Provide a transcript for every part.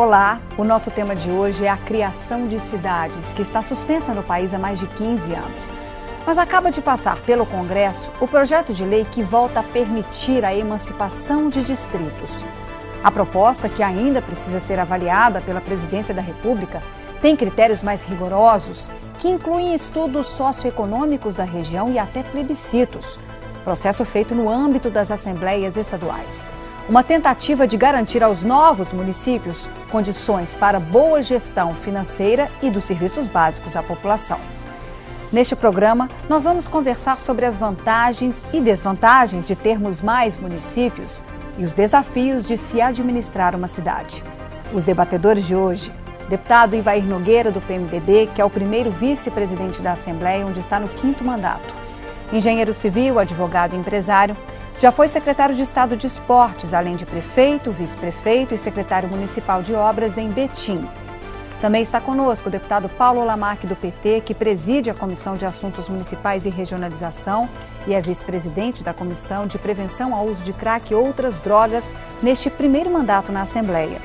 Olá, o nosso tema de hoje é a criação de cidades, que está suspensa no país há mais de 15 anos. Mas acaba de passar pelo Congresso o projeto de lei que volta a permitir a emancipação de distritos. A proposta, que ainda precisa ser avaliada pela Presidência da República, tem critérios mais rigorosos, que incluem estudos socioeconômicos da região e até plebiscitos. Processo feito no âmbito das assembleias estaduais. Uma tentativa de garantir aos novos municípios condições para boa gestão financeira e dos serviços básicos à população. Neste programa, nós vamos conversar sobre as vantagens e desvantagens de termos mais municípios e os desafios de se administrar uma cidade. Os debatedores de hoje: deputado Ivair Nogueira, do PMDB, que é o primeiro vice-presidente da Assembleia, onde está no 5º mandato. Engenheiro civil, advogado e empresário, já foi secretário de Estado de Esportes, além de prefeito, vice-prefeito e secretário municipal de obras em Betim. Também está conosco o deputado Paulo Lamarque, do PT, que preside a Comissão de Assuntos Municipais e Regionalização e é vice-presidente da Comissão de Prevenção ao Uso de Crack e Outras Drogas neste primeiro mandato na Assembleia.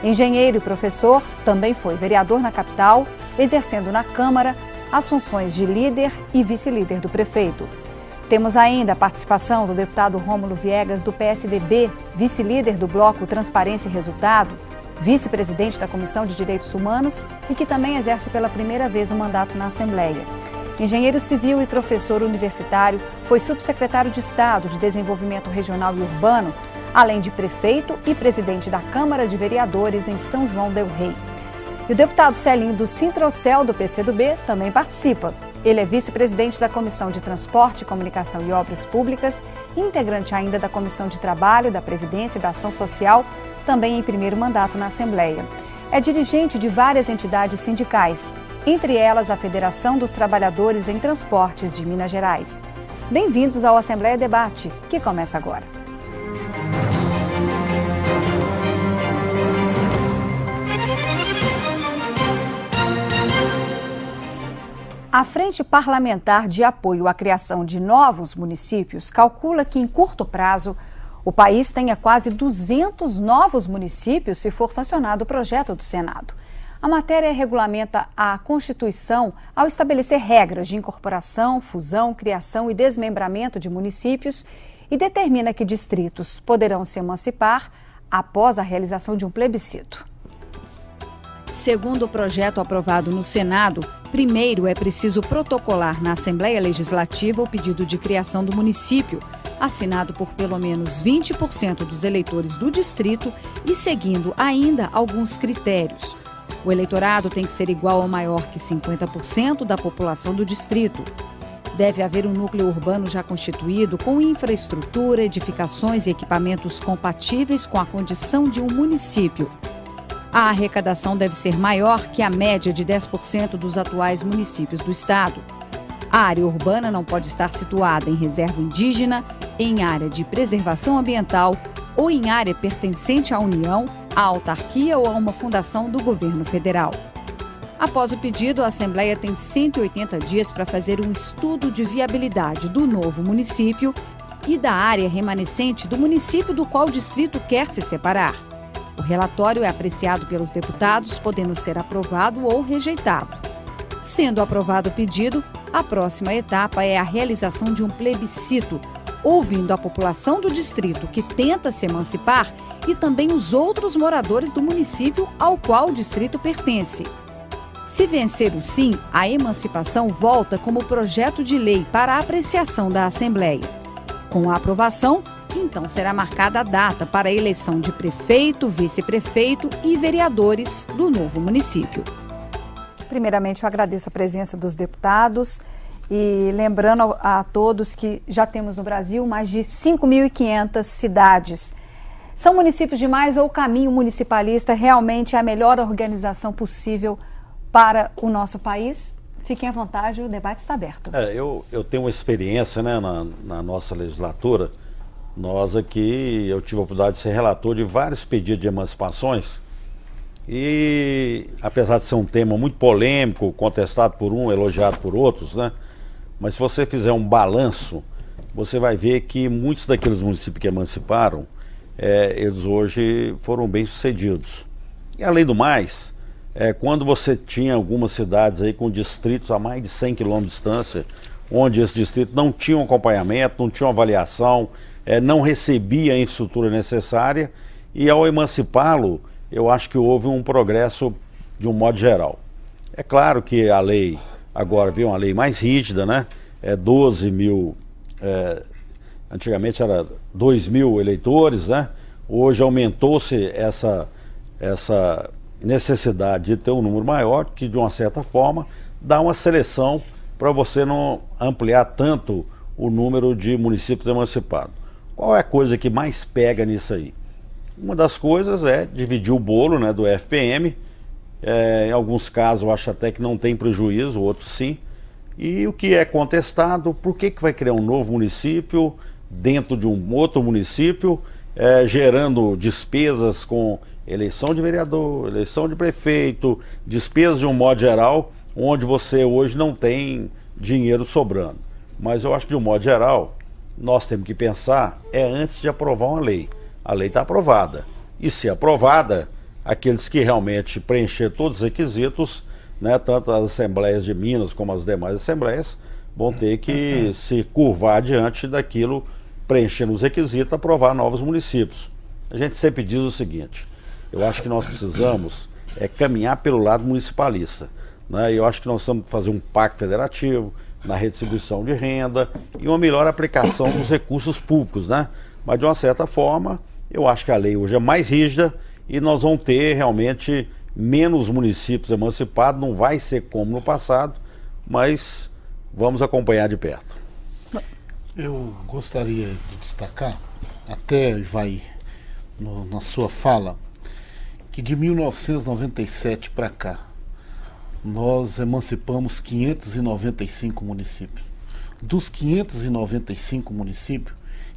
Engenheiro e professor, também foi vereador na capital, exercendo na Câmara as funções de líder e vice-líder do prefeito. Temos ainda a participação do deputado Rômulo Viegas, do PSDB, vice-líder do bloco Transparência e Resultado, vice-presidente da Comissão de Direitos Humanos e que também exerce pela primeira vez um mandato na Assembleia. Engenheiro civil e professor universitário, foi subsecretário de Estado de Desenvolvimento Regional e Urbano, além de prefeito e presidente da Câmara de Vereadores em São João del Rei. E o deputado Celinho, do Sintrocel, do PCdoB, também participa. Ele é vice-presidente da Comissão de Transporte, Comunicação e Obras Públicas, integrante ainda da Comissão de Trabalho, da Previdência e da Ação Social, também em primeiro mandato na Assembleia. É dirigente de várias entidades sindicais, entre elas a Federação dos Trabalhadores em Transportes de Minas Gerais. Bem-vindos ao Assembleia Debate, que começa agora. A Frente Parlamentar de Apoio à Criação de Novos Municípios calcula que, em curto prazo, o país tenha quase 200 novos municípios se for sancionado o projeto do Senado. A matéria regulamenta a Constituição ao estabelecer regras de incorporação, fusão, criação e desmembramento de municípios e determina que distritos poderão se emancipar após a realização de um plebiscito. Segundo o projeto aprovado no Senado, primeiro é preciso protocolar na Assembleia Legislativa o pedido de criação do município, assinado por pelo menos 20% dos eleitores do distrito e seguindo ainda alguns critérios. O eleitorado tem que ser igual ou maior que 50% da população do distrito. Deve haver um núcleo urbano já constituído com infraestrutura, edificações e equipamentos compatíveis com a condição de um município. A arrecadação deve ser maior que a média de 10% dos atuais municípios do estado. A área urbana não pode estar situada em reserva indígena, em área de preservação ambiental ou em área pertencente à União, à autarquia ou a uma fundação do governo federal. Após o pedido, a Assembleia tem 180 dias para fazer um estudo de viabilidade do novo município e da área remanescente do município do qual o distrito quer se separar. O relatório é apreciado pelos deputados, podendo ser aprovado ou rejeitado. Sendo aprovado o pedido, a próxima etapa é a realização de um plebiscito, ouvindo a população do distrito que tenta se emancipar e também os outros moradores do município ao qual o distrito pertence. Se vencer o sim, a emancipação volta como projeto de lei para a apreciação da Assembleia. Com a aprovação, então será marcada a data para a eleição de prefeito, vice-prefeito e vereadores do novo município. Primeiramente, eu agradeço a presença dos deputados e lembrando a todos que já temos no Brasil mais de 5.500 cidades. São municípios demais ou o caminho municipalista realmente é a melhor organização possível para o nosso país? Fiquem à vontade, o debate está aberto. Eu tenho uma experiência, né, na nossa legislatura. Nós aqui, eu tive a oportunidade de ser relator de vários pedidos de emancipações e, apesar de ser um tema muito polêmico, contestado por um, elogiado por outros, né? Mas se você fizer um balanço, você vai ver que muitos daqueles municípios que emanciparam, eles hoje foram bem-sucedidos. E além do mais, quando você tinha algumas cidades aí com distritos a mais de 100 km de distância, onde esse distrito não tinha um acompanhamento, não tinha uma avaliação, não recebia a infraestrutura necessária, e ao emancipá-lo, eu acho que houve um progresso de um modo geral. É claro que a lei, agora veio uma lei mais rígida, né? 12 mil, antigamente era 2 mil eleitores, né? Hoje aumentou-se essa necessidade de ter um número maior, que de uma certa forma dá uma seleção para você não ampliar tanto o número de municípios emancipados. Qual é a coisa que mais pega nisso aí? Uma das coisas é dividir o bolo, né, do FPM. Em alguns casos eu acho até que não tem prejuízo, outros sim. E o que é contestado, por que vai criar um novo município dentro de um outro município, gerando despesas com eleição de vereador, eleição de prefeito, despesas de um modo geral, onde você hoje não tem dinheiro sobrando. Mas eu acho que de um modo geral, nós temos que pensar antes de aprovar uma lei. A lei está aprovada. E se aprovada, aqueles que realmente preencher todos os requisitos, né, tanto as assembleias de Minas como as demais assembleias, vão ter que se curvar diante daquilo, preenchendo os requisitos, aprovar novos municípios. A gente sempre diz o seguinte: eu acho que nós precisamos caminhar pelo lado municipalista, né? Eu acho que nós precisamos fazer um pacto federativo na redistribuição de renda e uma melhor aplicação dos recursos públicos, né? Mas de uma certa forma, eu acho que a lei hoje é mais rígida e nós vamos ter realmente menos municípios emancipados, não vai ser como no passado, mas vamos acompanhar de perto. Eu gostaria de destacar, até vai na sua fala, que de 1997 para cá, nós emancipamos 595 municípios. Dos 595 municípios,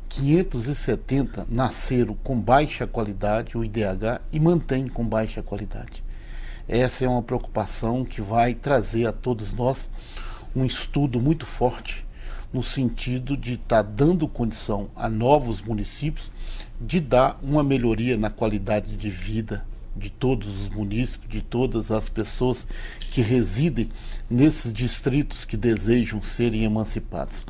570 nasceram com baixa qualidade, o IDH, e mantém com baixa qualidade. Essa é uma preocupação que vai trazer a todos nós um estudo muito forte, no sentido de estar dando condição a novos municípios de dar uma melhoria na qualidade de vida de todos os munícipes, de todas as pessoas que residem nesses distritos que desejam serem emancipados.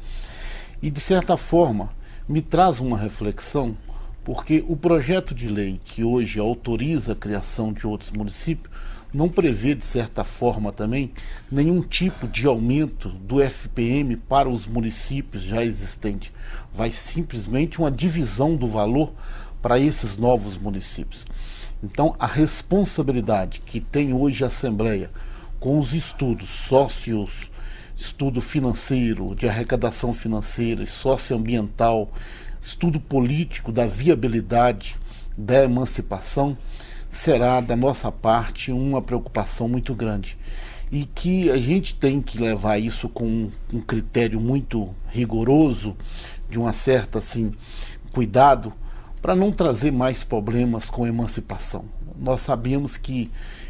E, de certa forma, me traz uma reflexão, porque o projeto de lei que hoje autoriza a criação de outros municípios não prevê, de certa forma também, nenhum tipo de aumento do FPM para os municípios já existentes. Vai simplesmente uma divisão do valor para esses novos municípios. Então, a responsabilidade que tem hoje a Assembleia com os estudos sócios, estudo financeiro, de arrecadação financeira, socioambiental, estudo político da viabilidade da emancipação, será da nossa parte uma preocupação muito grande. E que a gente tem que levar isso com um critério muito rigoroso, de uma certa cuidado, para não trazer mais problemas com a emancipação. Nós sabemos que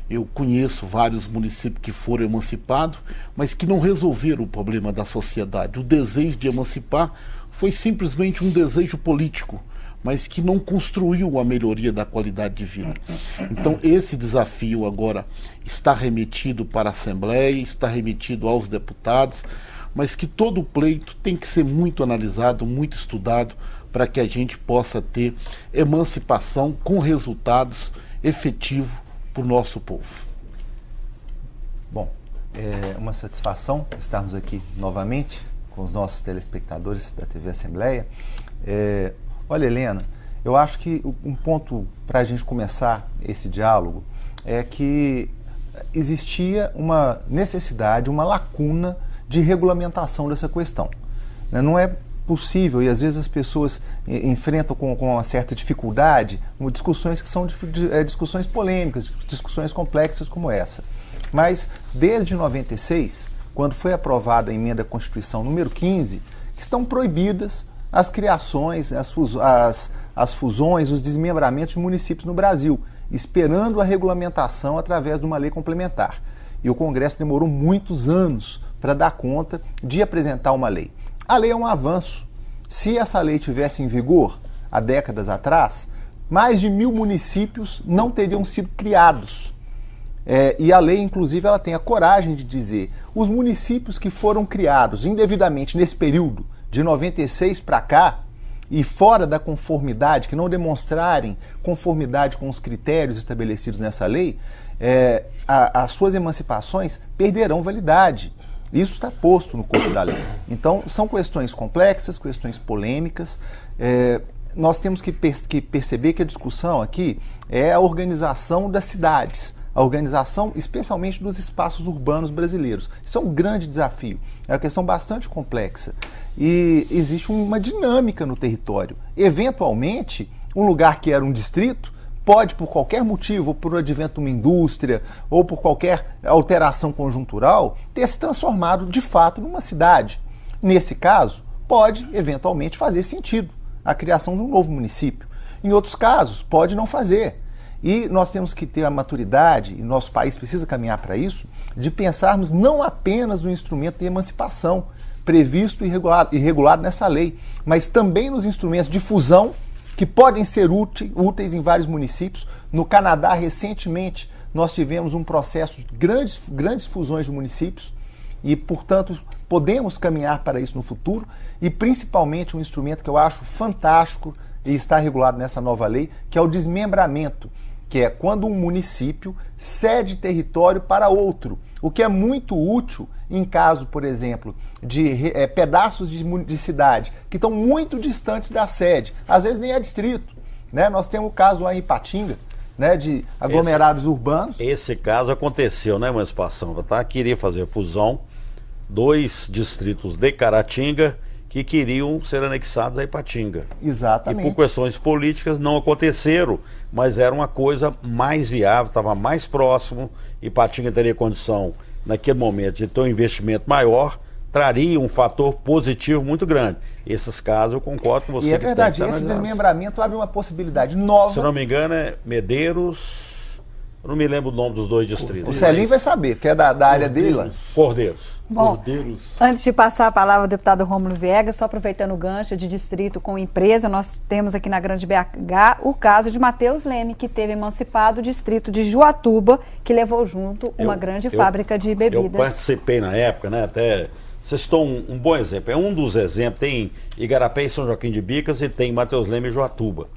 eu conheço vários municípios que foram emancipados, mas que não resolveram o problema da sociedade. O desejo de emancipar foi simplesmente um desejo político, mas que não construiu a melhoria da qualidade de vida. Então, esse desafio agora está remetido para a Assembleia, está remetido aos deputados, mas que todo o pleito tem que ser muito analisado, muito estudado, para que a gente possa ter emancipação com resultados efetivos para o nosso povo. Bom, é uma satisfação estarmos aqui novamente com os nossos telespectadores da TV Assembleia. Olha, Helena, eu acho que um ponto para a gente começar esse diálogo é que existia uma necessidade, uma lacuna de regulamentação dessa questão. Não é possível, e às vezes as pessoas enfrentam com uma certa dificuldade discussões que são discussões polêmicas, discussões complexas como essa. Mas desde 96, quando foi aprovada a emenda à Constituição número 15, estão proibidas as criações, as fusões, os desmembramentos de municípios no Brasil, esperando a regulamentação através de uma lei complementar. E o Congresso demorou muitos anos para dar conta de apresentar uma lei. A lei é um avanço. Se essa lei tivesse em vigor há décadas atrás, mais de 1.000 municípios não teriam sido criados. E a lei, inclusive, ela tem a coragem de dizer: os municípios que foram criados indevidamente nesse período, de 96 para cá, e fora da conformidade, que não demonstrarem conformidade com os critérios estabelecidos nessa lei, as suas emancipações perderão validade. Isso está posto no corpo da lei. Então, são questões complexas, questões polêmicas. Nós temos que perceber que a discussão aqui é a organização das cidades, a organização especialmente dos espaços urbanos brasileiros. Isso é um grande desafio, é uma questão bastante complexa. E existe uma dinâmica no território. Eventualmente, um lugar que era um distrito pode, por qualquer motivo, ou por advento de uma indústria, ou por qualquer alteração conjuntural, ter se transformado de fato numa cidade. Nesse caso, pode eventualmente fazer sentido a criação de um novo município. Em outros casos, pode não fazer. E nós temos que ter a maturidade, e nosso país precisa caminhar para isso, de pensarmos não apenas no instrumento de emancipação previsto e regulado nessa lei, mas também nos instrumentos de fusão que podem ser úteis em vários municípios. No Canadá, recentemente, nós tivemos um processo de grandes fusões de municípios e, portanto, podemos caminhar para isso no futuro, e principalmente um instrumento que eu acho fantástico e está regulado nessa nova lei, que é o desmembramento, que é quando um município cede território para outro, o que é muito útil em caso, por exemplo, de pedaços de cidade que estão muito distantes da sede, às vezes nem é distrito, né? Nós temos o caso lá em Ipatinga, né, de aglomerados urbanos. Esse caso aconteceu, né, emancipação, tá? Queria fazer fusão, 2 distritos de Caratinga que queriam ser anexados a Ipatinga. Exatamente. E por questões políticas não aconteceram, mas era uma coisa mais viável, estava mais próximo. Ipatinga teria condição, naquele momento, de ter um investimento maior, traria um fator positivo muito grande. Esses casos eu concordo com você. E é verdade, esse desmembramento abre uma possibilidade nova. Se não me engano, é Medeiros, eu não me lembro o nome dos 2 distritos. O Celinho vai saber, porque é da área dele. Cordeiros. Bom, antes de passar a palavra ao deputado Rômulo Viegas, só aproveitando o gancho de distrito com empresa, nós temos aqui na Grande BH o caso de Matheus Leme, que teve emancipado o distrito de Juatuba, que levou junto uma grande fábrica de bebidas. Eu participei na época, né, até... Vocês estão um bom exemplo, é um dos exemplos, tem Igarapé e São Joaquim de Bicas e tem Matheus Leme e Juatuba.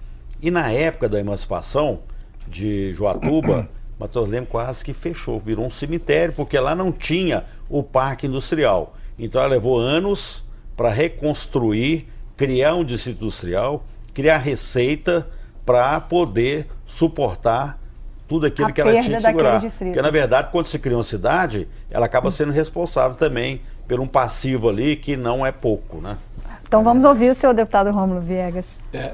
E na época da emancipação de Juatuba, Matheus Leme quase que fechou, virou um cemitério, porque lá não tinha o parque industrial. Então ela levou anos para reconstruir, criar um distrito industrial, criar receita para poder suportar tudo aquilo que ela tinha que segurar. Porque na verdade, quando se cria uma cidade, ela acaba sendo responsável também por um passivo ali que não é pouco, né? Então vamos ouvir o senhor deputado Rômulo Viegas. É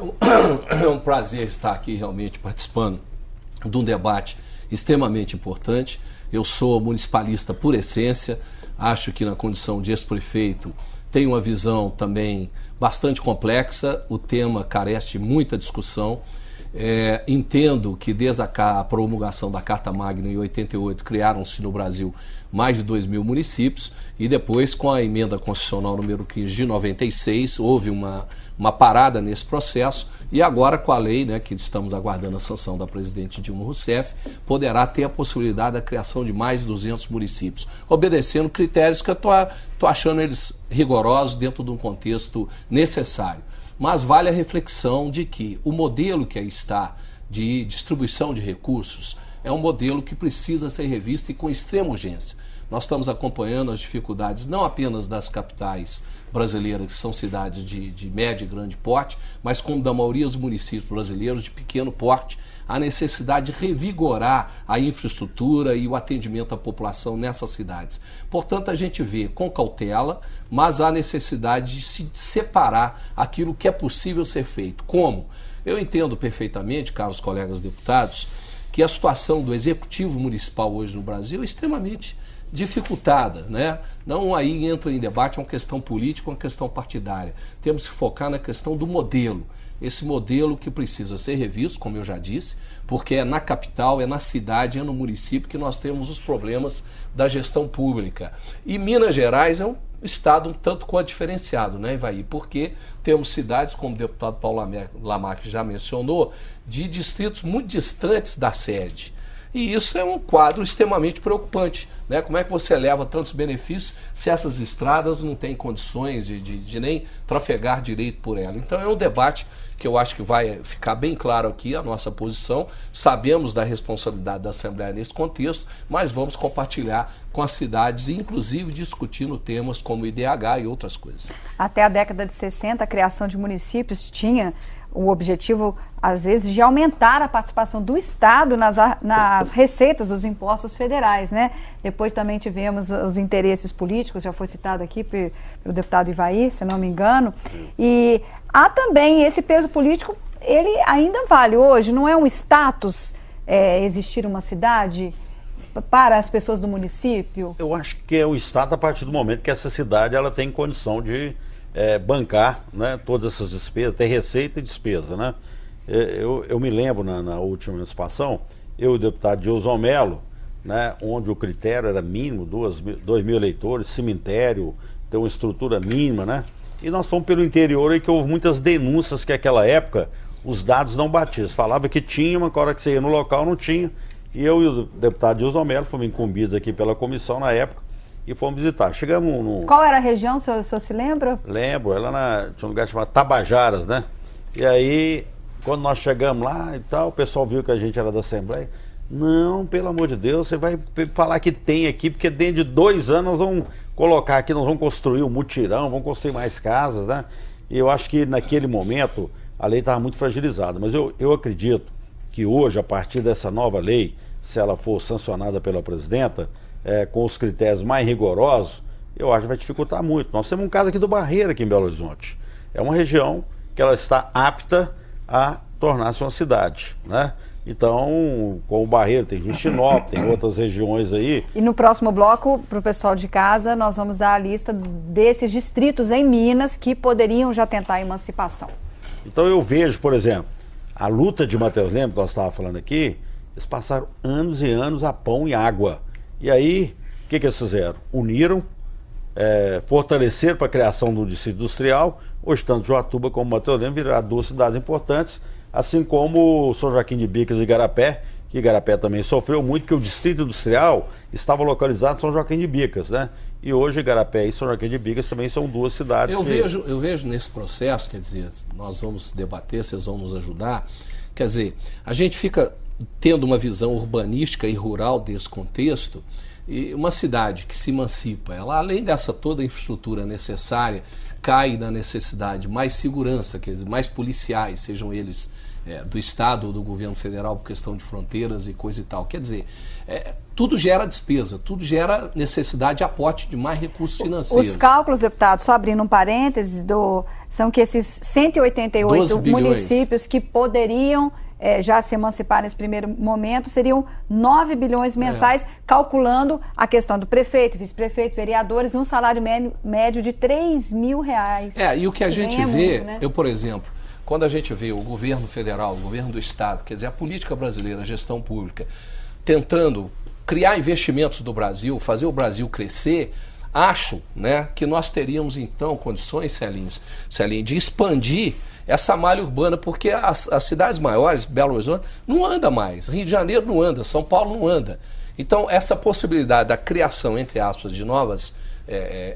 um prazer estar aqui realmente participando de um debate extremamente importante. Eu sou municipalista por essência, acho que na condição de ex-prefeito tenho uma visão também bastante complexa, o tema carece de muita discussão. Entendo que desde a promulgação da Carta Magna em 88 criaram-se no Brasil mais de 2.000 municípios e depois com a emenda constitucional número 15 de 96 houve uma parada nesse processo e agora com a lei, né, que estamos aguardando a sanção da presidente Dilma Rousseff, poderá ter a possibilidade da criação de mais de 200 municípios, obedecendo critérios que eu estou achando eles rigorosos dentro de um contexto necessário. Mas vale a reflexão de que o modelo que aí está de distribuição de recursos é um modelo que precisa ser revisto e com extrema urgência. Nós estamos acompanhando as dificuldades não apenas das capitais brasileiras, que são cidades de médio e grande porte, mas como da maioria dos municípios brasileiros de pequeno porte, a necessidade de revigorar a infraestrutura e o atendimento à população nessas cidades. Portanto, a gente vê com cautela, mas há necessidade de se separar aquilo que é possível ser feito. Como? Eu entendo perfeitamente, caros colegas deputados, que a situação do executivo municipal hoje no Brasil é extremamente dificultada, né? Não aí entra em debate uma questão política, uma questão partidária. Temos que focar na questão do modelo. Esse modelo que precisa ser revisto, como eu já disse, porque é na capital, é na cidade, é no município que nós temos os problemas da gestão pública. E Minas Gerais é Estado um tanto quanto diferenciado, né, Ivaí? Porque temos cidades, como o deputado Paulo Lamarck já mencionou, de distritos muito distantes da sede. E isso é um quadro extremamente preocupante, né? Como é que você leva tantos benefícios se essas estradas não têm condições de nem trafegar direito por ela? Então é um debate que eu acho que vai ficar bem claro aqui a nossa posição. Sabemos da responsabilidade da Assembleia nesse contexto, mas vamos compartilhar com as cidades, inclusive discutindo temas como IDH e outras coisas. Até a década de 60, a criação de municípios tinha o objetivo, às vezes, de aumentar a participação do Estado nas receitas dos impostos federais, né? Depois também tivemos os interesses políticos, já foi citado aqui pelo deputado Ivaí, se não me engano, e há também esse peso político, ele ainda vale hoje, não é um status existir uma cidade para as pessoas do município? Eu acho que é o Estado a partir do momento que essa cidade ela tem condição de bancar, né, todas essas despesas, tem receita e despesa, né? Eu me lembro na última emancipação, eu e o deputado Gilson Melo, né, onde o critério era mínimo, 2.000 eleitores, cemitério, ter uma estrutura mínima, né? E nós fomos pelo interior aí que houve muitas denúncias que naquela época os dados não batiam. Falava que tinha, mas na hora que você ia no local não tinha. E eu e o deputado Gilson Melo fomos incumbidos aqui pela comissão na época e fomos visitar. Chegamos no... Qual era a região, o senhor se lembra? Lembro, tinha um lugar chamado Tabajaras, né? E aí, quando nós chegamos lá e tal, o pessoal viu que a gente era da Assembleia. Não, pelo amor de Deus, você vai falar que tem aqui, porque dentro de 2 anos nós vamos colocar aqui, nós vamos construir um mutirão, vamos construir mais casas, né? E eu acho que naquele momento a lei estava muito fragilizada, mas eu acredito que hoje, a partir dessa nova lei, se ela for sancionada pela presidenta, com os critérios mais rigorosos, eu acho que vai dificultar muito. Nós temos um caso aqui do Barreira, aqui em Belo Horizonte. É uma região que ela está apta a tornar-se uma cidade, né? Então, com o Barreiro, tem Justinópolis, tem outras regiões aí. E no próximo bloco, para o pessoal de casa, nós vamos dar a lista desses distritos em Minas que poderiam já tentar a emancipação. Então eu vejo, por exemplo, a luta de Matheus Lemos, que nós estávamos falando aqui, eles passaram anos e anos a pão e água. E aí, o que eles fizeram? Uniram, fortaleceram para a criação do distrito industrial. Hoje, tanto Joatuba como Matheus Lemos viraram 2 cidades importantes, assim como São Joaquim de Bicas e Igarapé, que Igarapé também sofreu muito, que o distrito industrial estava localizado em São Joaquim de Bicas, né? E hoje Igarapé e São Joaquim de Bicas também são 2 cidades. Eu vejo nesse processo, quer dizer, nós vamos debater, vocês vão nos ajudar, quer dizer, a gente fica tendo uma visão urbanística e rural desse contexto, e uma cidade que se emancipa, ela além dessa toda a infraestrutura necessária, cai na necessidade de mais segurança, quer dizer, mais policiais, sejam eles do Estado ou do governo federal por questão de fronteiras e coisa e tal. Quer dizer, tudo gera despesa, tudo gera necessidade de aporte de mais recursos financeiros. Os cálculos, deputado, só abrindo um parênteses, são que esses 188 municípios que poderiam já se emancipar nesse primeiro momento, seriam 9 bilhões mensais, calculando a questão do prefeito, vice-prefeito, vereadores, um salário médio de R$3.000. E o que a gente vê, né? Por exemplo, quando a gente vê o governo federal, o governo do Estado, quer dizer, a política brasileira, a gestão pública, tentando criar investimentos do Brasil, fazer o Brasil crescer, acho, né, que nós teríamos então condições, Celinho, de expandir essa malha urbana, porque as cidades maiores, Belo Horizonte, não anda mais, Rio de Janeiro não anda, São Paulo não anda. Então, essa possibilidade da criação, entre aspas, de novas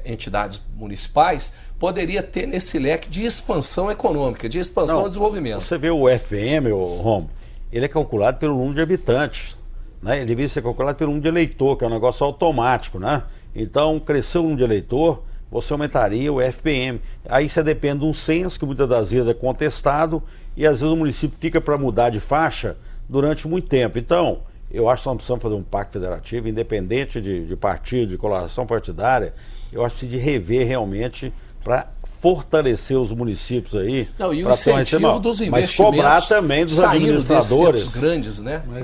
entidades municipais, poderia ter nesse leque de expansão econômica, de expansão e desenvolvimento. Você vê o FPM, o Romo, ele é calculado pelo número de habitantes, né? Ele devia ser calculado pelo número de eleitor, que é um negócio automático, né? Então, cresceu o número de eleitor, você aumentaria o FPM. Aí você depende de um censo, que muitas das vezes é contestado, e às vezes o município fica para mudar de faixa durante muito tempo. Então, eu acho que nós precisamos fazer um pacto federativo, independente de partido, de coloração partidária. Eu acho que precisa de rever realmente para fortalecer os municípios aí. Não, e o incentivo dos investimentos, mas cobrar também dos administradores grandes, né? Mas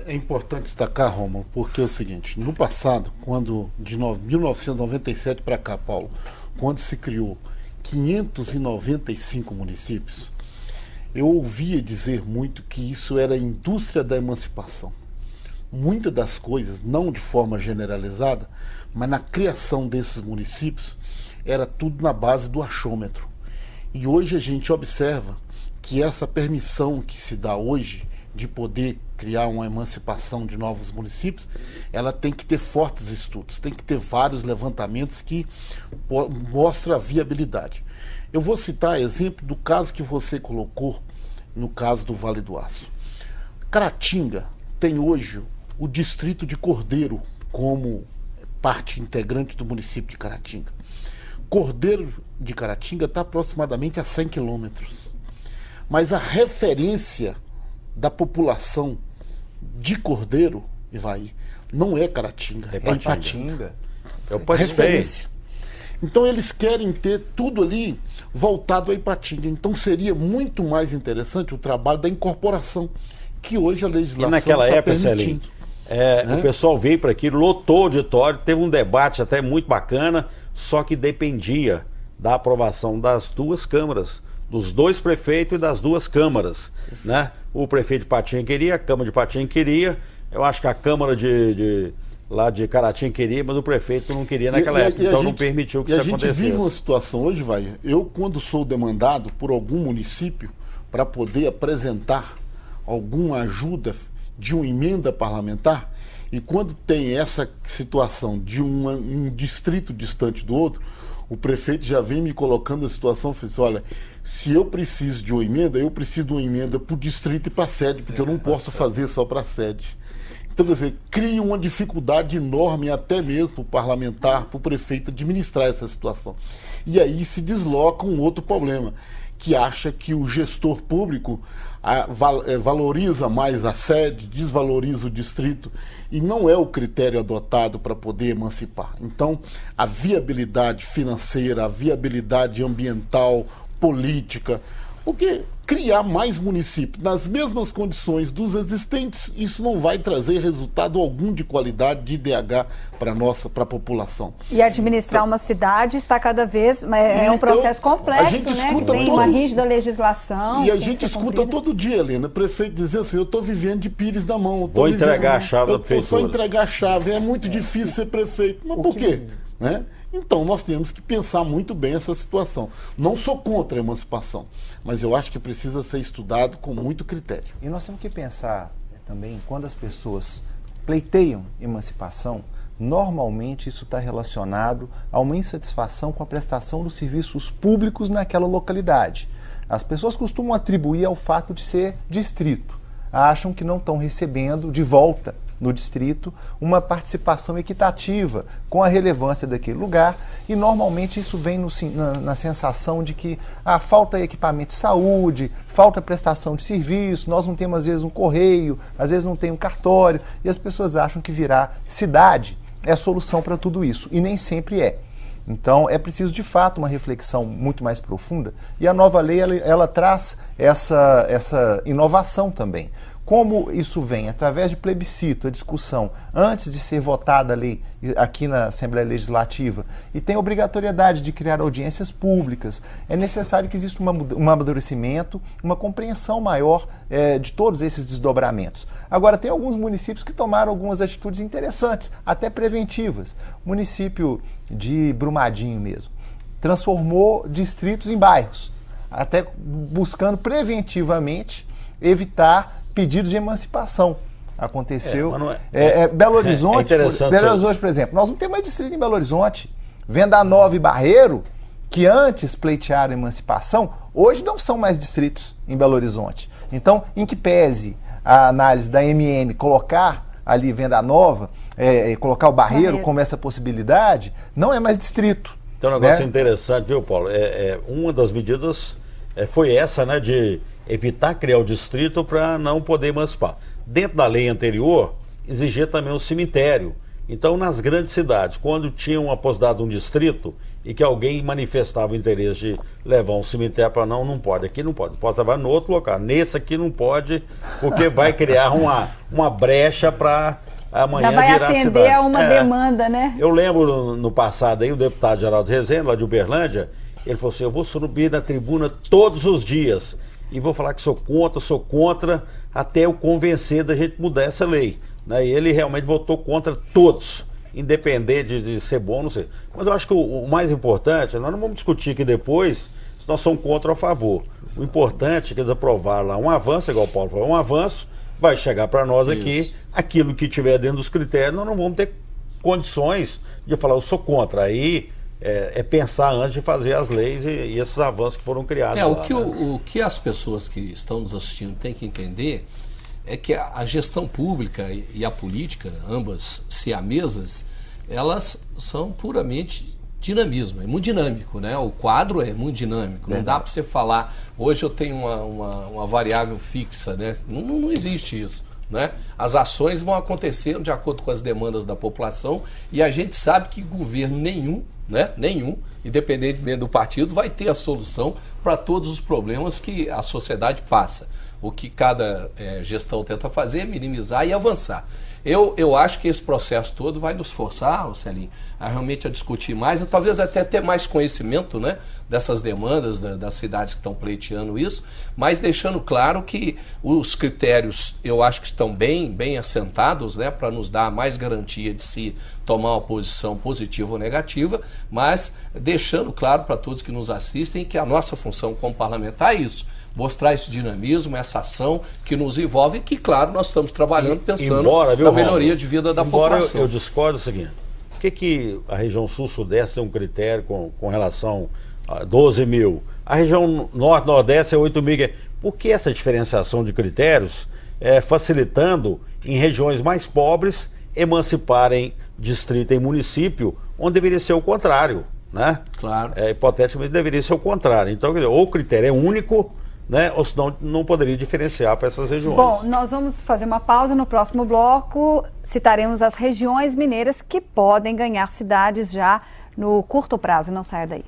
é importante destacar, Romulo, porque é o seguinte, no passado, quando de 1997 para cá, Paulo, quando se criou 595 municípios, eu ouvia dizer muito que isso era a indústria da emancipação. muitas das coisas, não de forma generalizada, mas na criação desses municípios, era tudo na base do achômetro. E hoje a gente observa que essa permissão que se dá hoje de poder criar uma emancipação de novos municípios, ela tem que ter fortes estudos, tem que ter vários levantamentos que mostram a viabilidade. Eu vou citar exemplo do caso que você colocou, no caso do Vale do Aço. Caratinga tem hoje o distrito de Cordeiro como parte integrante do município de Caratinga. Cordeiro de Caratinga está aproximadamente a 100 quilômetros. Mas a referência da população de Cordeiro, Ivaí, não é Caratinga, é Ipatinga. Eu referência. Então eles querem ter tudo ali voltado a Ipatinga. Então seria muito mais interessante o trabalho da incorporação, que hoje a legislação está permitindo. O pessoal veio para aqui, lotou o auditório, teve um debate até muito bacana, só que dependia da aprovação das duas câmaras, dos dois prefeitos e das duas câmaras, né? O prefeito de Patinga queria, a Câmara de Patinga queria, eu acho que a Câmara lá de Caratinga queria, mas o prefeito não queria naquela época, então não permitiu que isso acontecesse. A gente vive uma situação hoje, eu quando sou demandado por algum município para poder apresentar alguma ajuda de uma emenda parlamentar, e quando tem essa situação de um distrito distante do outro, o prefeito já vem me colocando a situação, olha, se eu preciso de uma emenda, eu preciso de uma emenda para o distrito e para a sede, porque eu não posso fazer só para a sede. Então, quer dizer, cria uma dificuldade enorme até mesmo para o parlamentar, para o prefeito administrar essa situação. E aí se desloca um outro problema, que acha que o gestor público valoriza mais a sede, desvaloriza o distrito, e não é o critério adotado para poder emancipar. Então, a viabilidade financeira, a viabilidade ambiental, política, porque criar mais municípios nas mesmas condições dos existentes, isso não vai trazer resultado algum de qualidade de IDH para a população. E administrar uma cidade está cada vez... É um processo complexo, a gente escuta tem uma rígida legislação. E a gente escuta todo dia, Helena, prefeito dizer assim, eu estou vivendo de pires na mão. Vou entregar a chave da prefeitura. Só entregar a chave, é muito difícil ser prefeito. Mas por quê? Né? Então, nós temos que pensar muito bem essa situação. Não sou contra a emancipação, mas eu acho que precisa ser estudado com muito critério. E nós temos que pensar também, quando as pessoas pleiteiam emancipação, normalmente isso está relacionado a uma insatisfação com a prestação dos serviços públicos naquela localidade. As pessoas costumam atribuir ao fato de ser distrito. Acham que não estão recebendo de volta no distrito uma participação equitativa com a relevância daquele lugar, e normalmente isso vem na sensação de que falta equipamento de saúde, falta prestação de serviço, nós não temos às vezes um correio, às vezes não tem um cartório, e as pessoas acham que virar cidade é a solução para tudo isso, e nem sempre é. Então é preciso de fato uma reflexão muito mais profunda, e a nova lei ela traz essa inovação também. Como isso vem através de plebiscito, a discussão, antes de ser votada a lei aqui na Assembleia Legislativa, e tem obrigatoriedade de criar audiências públicas, é necessário que exista um amadurecimento, uma compreensão maior de todos esses desdobramentos. Agora, tem alguns municípios que tomaram algumas atitudes interessantes, até preventivas. O município de Brumadinho mesmo transformou distritos em bairros, até buscando preventivamente evitar pedido de emancipação. Aconteceu. Belo Horizonte, por exemplo, nós não temos mais distrito em Belo Horizonte. Venda Nova e Barreiro, que antes pleitearam emancipação, hoje não são mais distritos em Belo Horizonte. Então, em que pese a análise da MM colocar ali Venda Nova, colocar o Barreiro como essa possibilidade, não é mais distrito. Tem um negócio interessante, viu, Paulo? Uma das medidas foi essa, né, de evitar criar o distrito para não poder emancipar. Dentro da lei anterior, exigia também um cemitério. Então, nas grandes cidades, quando tinham apostado um distrito e que alguém manifestava o interesse de levar um cemitério para não pode. Aqui não pode trabalhar no outro local. Nesse aqui não pode, porque vai criar uma brecha para amanhã virar cidade. Já vai atender a uma demanda, né? Eu lembro no passado aí, o deputado Geraldo Rezende, lá de Uberlândia, ele falou assim, eu vou subir na tribuna todos os dias e vou falar que sou contra, até eu convencer da gente mudar essa lei. né? E ele realmente votou contra todos, independente de ser bom ou não ser. Mas eu acho que o mais importante, nós não vamos discutir aqui depois se nós somos contra ou a favor. O importante é que eles aprovaram lá um avanço, igual o Paulo falou, um avanço, vai chegar para nós aqui, aquilo que tiver dentro dos critérios, nós não vamos ter condições de falar, eu sou contra. Aí é pensar antes de fazer as leis e esses avanços que foram criados lá. O que as pessoas que estão nos assistindo têm que entender é que a gestão pública e a política, ambas siamesas, elas são puramente dinamismo, é muito dinâmico, né? O quadro é muito dinâmico, não dá para você falar, hoje eu tenho uma variável fixa, né? Não existe isso, né? As ações vão acontecer de acordo com as demandas da população e a gente sabe que governo nenhum, independentemente do partido, vai ter a solução para todos os problemas que a sociedade passa. O que cada gestão tenta fazer é minimizar e avançar. Eu acho que esse processo todo vai nos forçar, Celinho, a realmente discutir mais e talvez até ter mais conhecimento, né, dessas demandas das cidades que estão pleiteando isso, mas deixando claro que os critérios eu acho que estão bem assentados, né, para nos dar mais garantia de se tomar uma posição positiva ou negativa, mas deixando claro para todos que nos assistem que a nossa função como parlamentar é isso. Mostrar esse dinamismo, essa ação que nos envolve e que, claro, nós estamos trabalhando pensando na melhoria de vida da população. Eu discordo do seguinte, por que a região sul-sudeste tem um critério com relação a 12 mil? A região norte-nordeste é 8 mil. Por que essa diferenciação de critérios facilitando em regiões mais pobres emanciparem distrito em município, onde deveria ser o contrário, né? Claro. Hipoteticamente deveria ser o contrário. Então, ou o critério é único, né? Ou senão não poderia diferenciar para essas regiões. Bom, nós vamos fazer uma pausa. No próximo bloco citaremos as regiões mineiras que podem ganhar cidades já no curto prazo. Não saia daí.